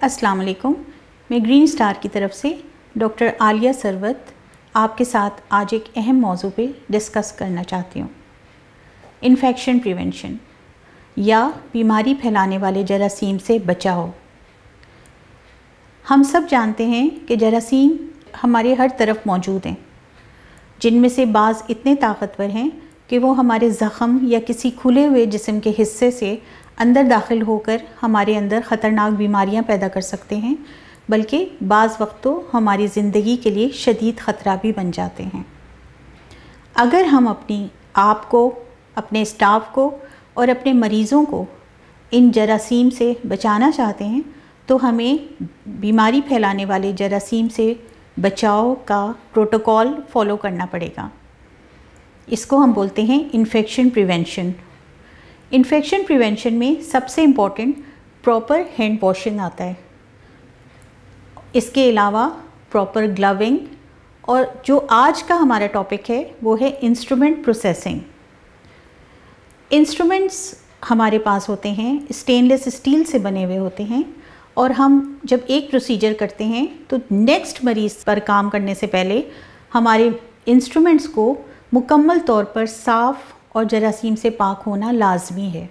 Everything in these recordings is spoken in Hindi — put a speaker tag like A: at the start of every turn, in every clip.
A: अस्सलाम वालेकुम। मैं ग्रीन स्टार की तरफ से डॉक्टर आलिया सरवत आपके साथ आज एक अहम मौजू पे डिस्कस करना चाहती हूँ। इन्फेक्शन प्रिवेंशन या बीमारी फैलाने वाले जरासीम से बचाव। हम सब जानते हैं कि जरासीम हमारे हर तरफ मौजूद हैं, जिनमें से बाज़ इतने ताकतवर हैं कि वो हमारे ज़ख़म या किसी खुले हुए जिस्म के हिस्से से अंदर दाखिल होकर हमारे अंदर ख़तरनाक बीमारियां पैदा कर सकते हैं, बल्कि बाज़ वक्त तो हमारी ज़िंदगी के लिए शदीद ख़तरा भी बन जाते हैं। अगर हम अपनी आप को, अपने स्टाफ को और अपने मरीज़ों को इन जरासीम से बचाना चाहते हैं तो हमें बीमारी फैलाने वाले जरासीम से बचाव का प्रोटोकॉल फ़ॉलो करना पड़ेगा। इसको हम बोलते हैं इन्फेक्शन प्रिवेंशन। इन्फेक्शन प्रिवेंशन में सबसे इम्पॉर्टेंट प्रॉपर हैंड वॉशिंग आता है। इसके अलावा प्रॉपर ग्लविंग, और जो आज का हमारा टॉपिक है वो है इंस्ट्रूमेंट प्रोसेसिंग। इंस्ट्रूमेंट्स हमारे पास होते हैं स्टेनलेस स्टील से बने हुए होते हैं, और हम जब एक प्रोसीजर करते हैं तो नेक्स्ट मरीज़ पर काम करने से पहले हमारे इंस्ट्रूमेंट्स को मुकम्मल तौर पर साफ़ और जरासीम से पाक होना लाजमी है।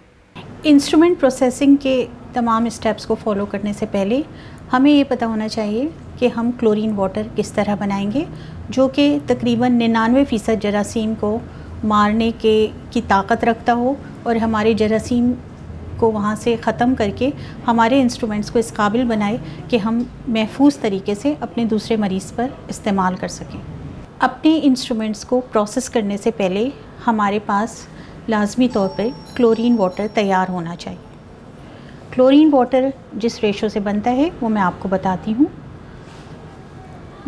A: इंस्ट्रूमेंट प्रोसेसिंग के तमाम स्टेप्स को फॉलो करने से पहले हमें ये पता होना चाहिए कि हम क्लोरीन वाटर किस तरह बनाएंगे, जो कि तकरीबन 99% जरासीम को मारने की ताकत रखता हो और हमारे जरासीम को वहाँ से ख़त्म करके हमारे इंस्ट्रूमेंट्स को इस काबिल बनाए कि हम महफूज तरीके से अपने दूसरे मरीज़ पर इस्तेमाल कर सकें। अपने इंस्ट्रूमेंट्स को प्रोसेस करने से पहले हमारे पास लाजमी तौर पर क्लोरीन वाटर तैयार होना चाहिए। क्लोरीन वाटर जिस रेशो से बनता है वो मैं आपको बताती हूँ।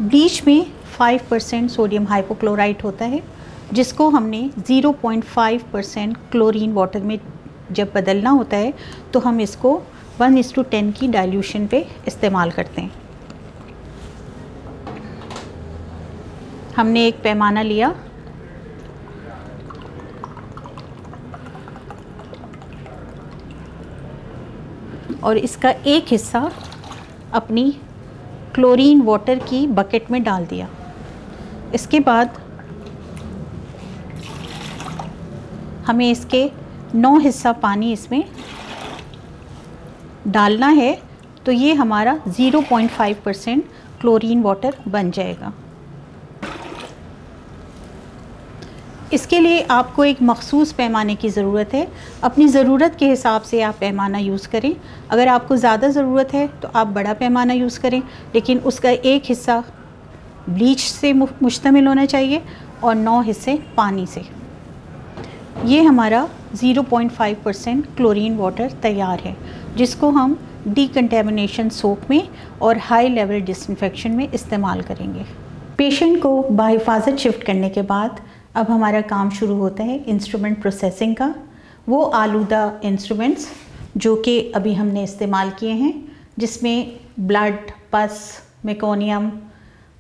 A: ब्लीच में 5% सोडियम हाइपोक्लोराइट होता है, जिसको हमने 0.5% क्लोरीन वाटर में जब बदलना होता है तो हम इसको 1:10 की डाइल्यूशन पे इस्तेमाल करते हैं। हमने एक पैमाना लिया, और इसका एक हिस्सा अपनी क्लोरीन वाटर की बकेट में डाल दिया। इसके बाद हमें इसके 9 हिस्सा पानी इसमें डालना है, तो ये हमारा 0.5% क्लोरीन वाटर बन जाएगा। इसके लिए आपको एक मखसूस पैमाने की ज़रूरत है। अपनी ज़रूरत के हिसाब से आप पैमाना यूज़ करें। अगर आपको ज़्यादा ज़रूरत है तो आप बड़ा पैमाना यूज़ करें, लेकिन उसका एक हिस्सा ब्लीच से मुश्तमिल होना चाहिए और 9 हिस्से पानी से। ये हमारा 0.5% क्लोरीन वाटर तैयार है, जिसको हम डिकंटेमिनेशन सोप में और हाई लेवल डिसइंफेक्शन में इस्तेमाल करेंगे। पेशेंट को बाहिफाजत शिफ्ट करने के बाद अब हमारा काम शुरू होता है इंस्ट्रूमेंट प्रोसेसिंग का। वो आलूदा इंस्ट्रूमेंट्स जो कि अभी हमने इस्तेमाल किए हैं, जिसमें ब्लड, पस, मेकोनियम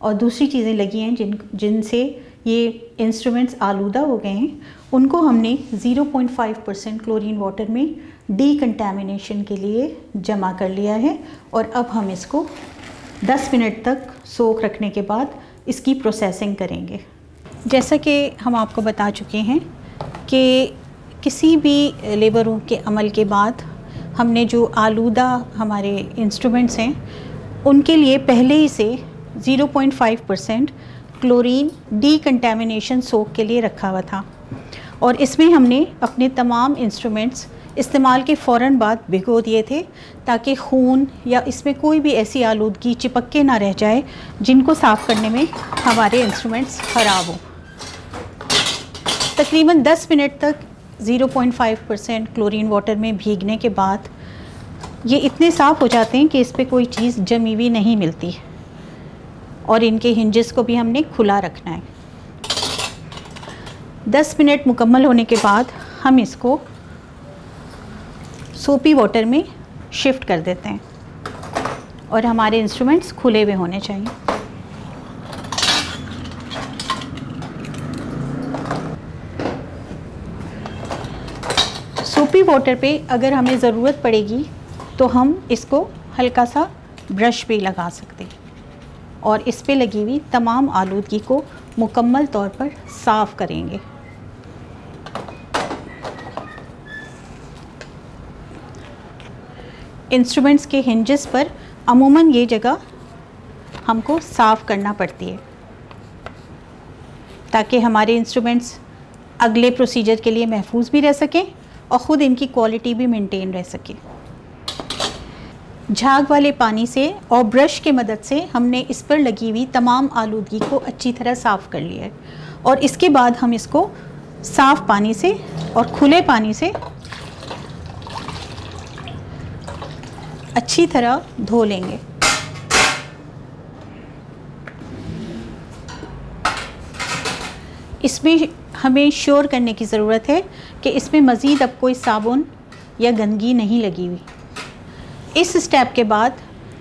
A: और दूसरी चीज़ें लगी हैं जिनसे ये इंस्ट्रूमेंट्स आलूदा हो गए हैं, उनको हमने 0.5% क्लोरीन वाटर में डिकंटेमिनेशन के लिए जमा कर लिया है। और अब हम इसको 10 मिनट तक सोख रखने के बाद इसकी प्रोसेसिंग करेंगे। जैसा कि हम आपको बता चुके हैं कि किसी भी लेबर रूम के अमल के बाद हमने जो आलूदा हमारे इंस्ट्रूमेंट्स हैं उनके लिए पहले ही से 0.5% क्लोरीन डिकंटेमिनेशन सोक के लिए रखा हुआ था, और इसमें हमने अपने तमाम इंस्ट्रूमेंट्स इस्तेमाल के फ़ौरन बाद भिगो दिए थे, ताकि खून या इसमें कोई भी ऐसी आलूदगी चिपक के ना रह जाए जिनको साफ़ करने में हमारे इंस्ट्रूमेंट्स ख़राब हों। तकरीबन 10 मिनट तक 0.5% क्लोरीन वाटर में भीगने के बाद ये इतने साफ़ हो जाते हैं कि इस पर कोई चीज़ जमी हुई नहीं मिलती, और इनके हिंजेस को भी हमने खुला रखना है। 10 मिनट मुकम्मल होने के बाद हम इसको सोपी वाटर में शिफ्ट कर देते हैं, और हमारे इंस्ट्रूमेंट्स खुले हुए होने चाहिए। सोपी वाटर पे अगर हमें ज़रूरत पड़ेगी तो हम इसको हल्का सा ब्रश पे लगा सकते हैं और इस पे लगी हुई तमाम आलूदगी को मुकम्मल तौर पर साफ़ करेंगे। इंस्ट्रूमेंट्स के हिंजेस पर अमूमन ये जगह हमको साफ़ करना पड़ती है ताकि हमारे इंस्ट्रूमेंट्स अगले प्रोसीजर के लिए महफूज भी रह सकें और ख़ुद इनकी क्वालिटी भी मेंटेन रह सके। झाग वाले पानी से और ब्रश के मदद से हमने इस पर लगी हुई तमाम आलूदगी को अच्छी तरह साफ़ कर लिया है और इसके बाद हम इसको साफ़ पानी से और खुले पानी से अच्छी तरह धो लेंगे। इसमें हमें श्योर करने की ज़रूरत है कि इसमें मज़ीद अब कोई साबुन या गंदगी नहीं लगी हुई। इस स्टेप के बाद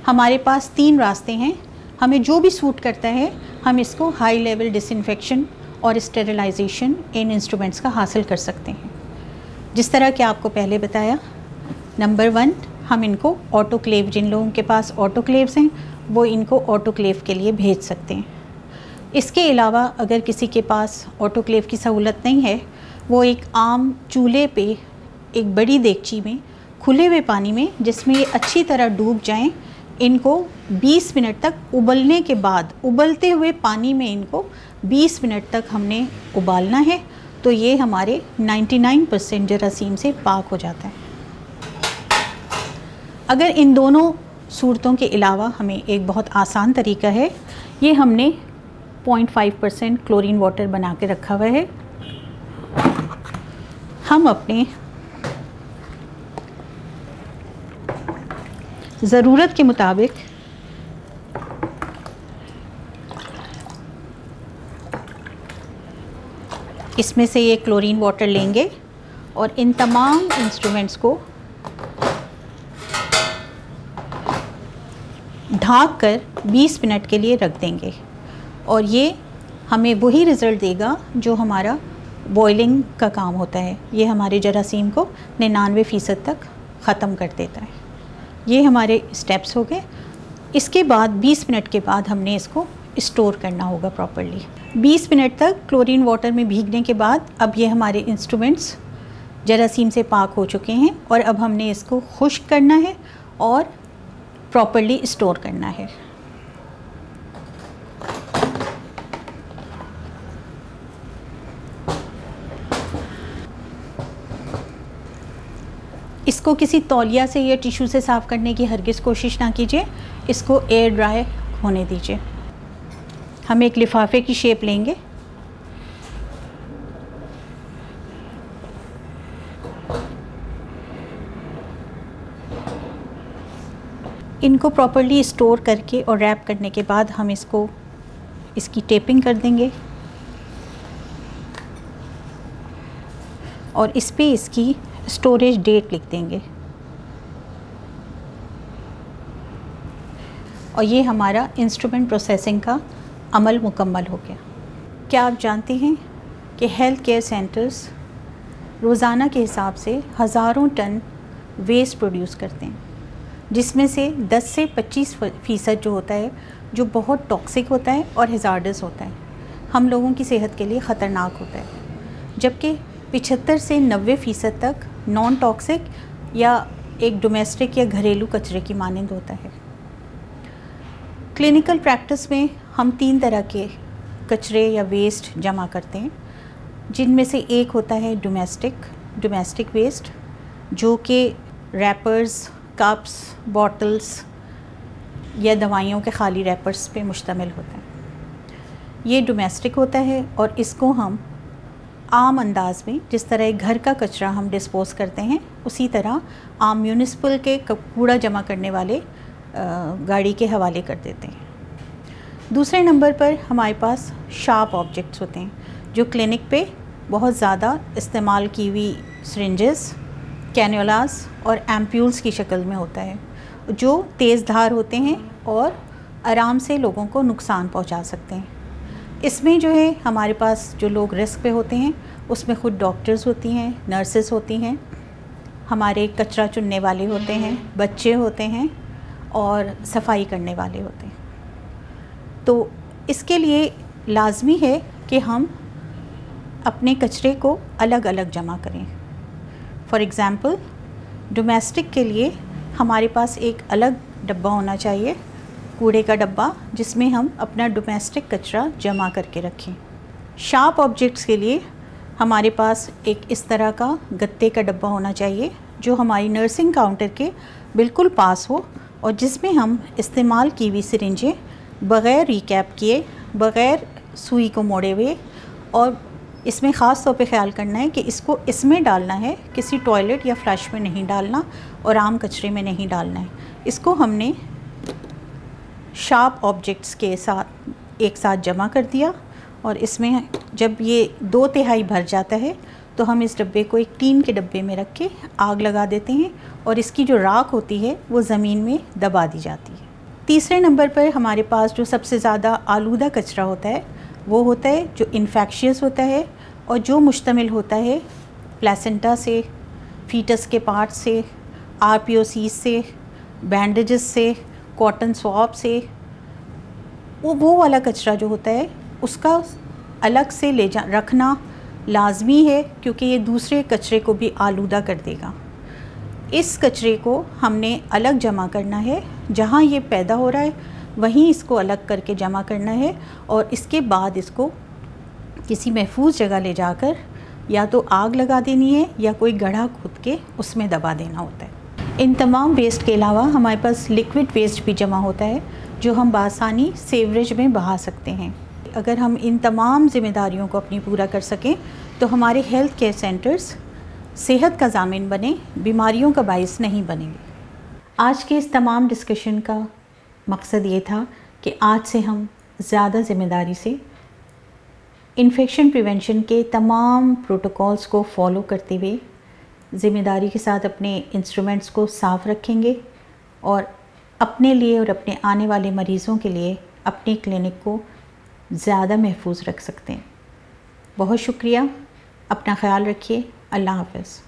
A: हमारे पास 3 रास्ते हैं। हमें जो भी सूट करता है हम इसको हाई लेवल डिसइंफेक्शन और स्टेरिलाइजेशन इन इंस्ट्रूमेंट्स का हासिल कर सकते हैं। जिस तरह कि आपको पहले बताया, नंबर 1 हम इनको ऑटोक्लेव, जिन लोगों के पास ऑटोक्लेव्स हैं वो इनको ऑटोक्लेव के लिए भेज सकते हैं। इसके अलावा अगर किसी के पास ऑटोक्लेव की सहूलत नहीं है, वो एक आम चूल्हे पे एक बड़ी देगची में खुले हुए पानी में, जिसमें ये अच्छी तरह डूब जाएं, इनको 20 मिनट तक उबलने के बाद, उबलते हुए पानी में इनको 20 मिनट तक हमने उबालना है। तो ये हमारे 99% जरासीम से पाक हो जाता है। अगर इन दोनों सूरतों के अलावा हमें एक बहुत आसान तरीका है, ये हमने 0.5% क्लोरीन वाटर बना के रखा हुआ है। हम अपने ज़रूरत के मुताबिक इसमें से ये क्लोरीन वाटर लेंगे और इन तमाम इंस्ट्रूमेंट्स को ढाँक कर 20 मिनट के लिए रख देंगे और ये हमें वही रिज़ल्ट देगा जो हमारा बॉइलिंग का काम होता है। ये हमारे जरासीम को 99% तक ख़त्म कर देता है। ये हमारे स्टेप्स हो गए। इसके बाद 20 मिनट के बाद हमने इसको स्टोर करना होगा प्रॉपर्ली। 20 मिनट तक क्लोरीन वाटर में भीगने के बाद अब ये हमारे इंस्ट्रूमेंट्स जरासीम से पाक हो चुके हैं और अब हमने इसको खुश्क करना है और प्रॉपर्ली स्टोर करना है। इसको किसी तौलिया से या टिश्यू से साफ़ करने की हरगिज़ कोशिश ना कीजिए, इसको एयर ड्राई होने दीजिए। हम एक लिफाफे की शेप लेंगे, इनको प्रॉपर्ली स्टोर करके और रैप करने के बाद हम इसकी टेपिंग कर देंगे और इस पे इसकी स्टोरेज डेट लिख देंगे और ये हमारा इंस्ट्रूमेंट प्रोसेसिंग का अमल मुकम्मल हो गया। क्या आप जानते हैं कि हेल्थ केयर सेंटर्स रोज़ाना के हिसाब से हज़ारों टन वेस्ट प्रोड्यूस करते हैं, जिसमें से 10 से 25% जो होता है जो बहुत टॉक्सिक होता है और हैज़ार्डस होता है, हम लोगों की सेहत के लिए ख़तरनाक होता है, जबकि 75 से 90% तक नॉन टॉक्सिक या एक डोमेस्टिक या घरेलू कचरे की मानंद होता है। क्लिनिकल प्रैक्टिस में हम 3 तरह के कचरे या वेस्ट जमा करते हैं, जिनमें से एक होता है डोमेस्टिक वेस्ट, जो कि रैपर्स, कप्स, बॉटल्स या दवाइयों के खाली रैपर्स पे मुश्तमिल होता है। ये डोमेस्टिक होता है और इसको हम आम अंदाज में, जिस तरह एक घर का कचरा हम डिस्पोज़ करते हैं, उसी तरह आम म्यूनिसिपल के कूड़ा जमा करने वाले गाड़ी के हवाले कर देते हैं। दूसरे नंबर पर हमारे पास शार्प ऑब्जेक्ट्स होते हैं, जो क्लिनिक पे बहुत ज़्यादा इस्तेमाल की हुई सिरिंजेस, कैन्युलास और एम्प्यूल्स की शक्ल में होता है, जो तेज़ धार होते हैं और आराम से लोगों को नुकसान पहुंचा सकते हैं। इसमें जो है हमारे पास जो लोग रिस्क पे होते हैं, उसमें ख़ुद डॉक्टर्स होती हैं, नर्सेस होती हैं, हमारे कचरा चुनने वाले होते हैं, बच्चे होते हैं और सफाई करने वाले होते हैं। तो इसके लिए लाजमी है कि हम अपने कचरे को अलग अलग जमा करें। फॉर एग्ज़ाम्पल, डोमेस्टिक के लिए हमारे पास एक अलग डब्बा होना चाहिए, कूड़े का डब्बा, जिसमें हम अपना डोमेस्टिक कचरा जमा करके रखें। शार्प ऑब्जेक्ट्स के लिए हमारे पास एक इस तरह का गत्ते का डब्बा होना चाहिए जो हमारी नर्सिंग काउंटर के बिल्कुल पास हो और जिसमें हम इस्तेमाल की हुई सिरिंजें बग़ैर रिकैप किए, बग़ैर सुई को मोड़े हुए, और इसमें ख़ास तौर पे ख्याल करना है कि इसको इसमें डालना है, किसी टॉयलेट या फ्लश में नहीं डालना और आम कचरे में नहीं डालना है। इसको हमने शार्प ऑब्जेक्ट्स के साथ एक साथ जमा कर दिया और इसमें जब ये 2/3 भर जाता है तो हम इस डब्बे को एक टीन के डब्बे में रख के आग लगा देते हैं और इसकी जो राख होती है वो ज़मीन में दबा दी जाती है। तीसरे नंबर पर हमारे पास जो सबसे ज़्यादा आलूदा कचरा होता है वो होता है जो इन्फेक्शियस होता है और जो मुश्तमिल होता है प्लेसेंटा से, फीटस के पार्ट से, RPOCs से, बैंडेजेस से, कॉटन स्वॉब से। वो वाला कचरा जो होता है उसका अलग से रखना लाजमी है क्योंकि ये दूसरे कचरे को भी आलूदा कर देगा। इस कचरे को हमने अलग जमा करना है, जहाँ ये पैदा हो रहा है वहीं इसको अलग करके जमा करना है और इसके बाद इसको किसी महफूज जगह ले जाकर या तो आग लगा देनी है या कोई गड्ढा खोद के उसमें दबा देना होता है। इन तमाम वेस्ट के अलावा हमारे पास लिक्विड वेस्ट भी जमा होता है जो हम बासानी सीवरेज में बहा सकते हैं। अगर हम इन तमाम ज़िम्मेदारियों को अपनी पूरा कर सकें तो हमारे हेल्थ केयर सेंटर्स सेहत का ज़ामिन बने, बीमारियों का बाइस नहीं बनेंगे। आज के इस तमाम डिस्कशन का मकसद ये था कि आज से हम ज़्यादा ज़िम्मेदारी से इन्फेक्शन प्रिवेंशन के तमाम प्रोटोकॉल्स को फॉलो करते हुए ज़िम्मेदारी के साथ अपने इंस्ट्रूमेंट्स को साफ़ रखेंगे और अपने लिए और अपने आने वाले मरीज़ों के लिए अपने क्लिनिक को ज़्यादा महफूज रख सकते हैं। बहुत शुक्रिया, अपना ख्याल रखिए। अल्लाह हाफ़िज़।